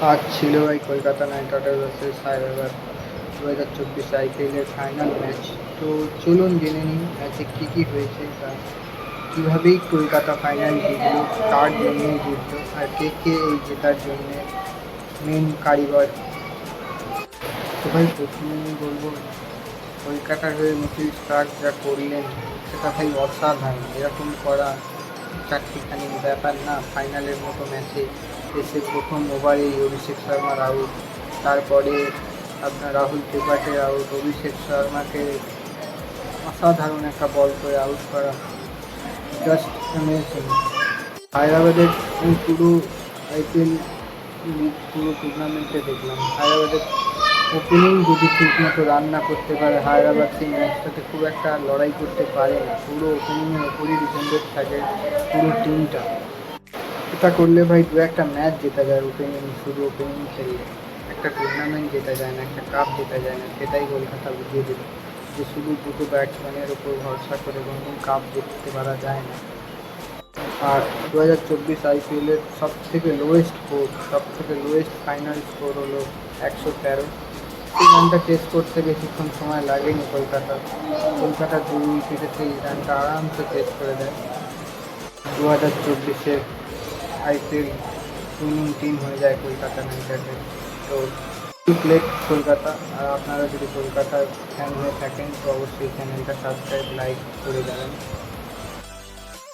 আজ ছিল ভাই Kolkata night Riders versus Hyderabad 2024 আইপিএলের ফাইনাল ম্যাচ। তো চলুন জেনে নিই ম্যাচে কী কী হয়েছে বা কীভাবেই কলকাতা ফাইনাল জিতলো, কার জন্যে জিতলো আর কে কে এই জেতার জন্যে মেন কারিগর। তো ভাই প্রথমে আমি বলবো কলকাতার হয়ে মিচেল স্টার্ক যা করলেন সেটা ভাই অসাধারণ। এরকম করা চারটিখানি ব্যাপার না। ফাইনালের মতো ম্যাচে এসে প্রথম ওভারেই অভিষেক শর্মার আউট, তারপরে আপনার রাহুল ত্রিপাঠীর আউট, অভিষেক শর্মাকে অসাধারণ একটা বল করে আউট করা, জাস্ট অ্যামেজিং। হায়দ্রাবাদের আমি পুরো আইপিএল লিগ পুরো টুর্নামেন্টে দেখলাম হায়দ্রাবাদের ওপেনিং যদি ঠিকমতো রান না করতে পারে হায়দ্রাবাদ সেই ম্যাচটাতে খুব একটা লড়াই করতে পারে না। পুরো ওপেনিংয়ের ওপরই ডিপেন্ডেড থাকে পুরো টিমটা। এটা করলে ভাই দু একটা ম্যাচ জেতা যায়। ওপেনিং শুধু ওপেনিং খেললে একটা টুর্নামেন্ট জেতা যায় না, একটা কাপ জেতা যায় না। সেটাই কলকাতা বুঝিয়ে দিল যে শুধু দুটো ব্যাটসম্যানের ওপর ভরসা করে কোনোদিন কাপ জিততে পারা যায় না। আর 2024 আইপিএলের সব থেকে লোয়েস্ট ফাইনাল স্কোর হলো 113। এই রানটা চেস করতে বেশিক্ষণ সময় লাগেনি কলকাতা 2 উইকেটে সেই রানটা আরামসে চেস করে দেয়। 2024-এর আইপিএল উইনিং টিম হয়ে যায় কলকাতা নাইট রাইডার্স। তো প্লেট কলকাতা। আর আপনারা যদি কলকাতার ফ্যান হয়ে থাকেন তো অবশ্যই চ্যানেলটা সাবস্ক্রাইব লাইক করে যাবেন।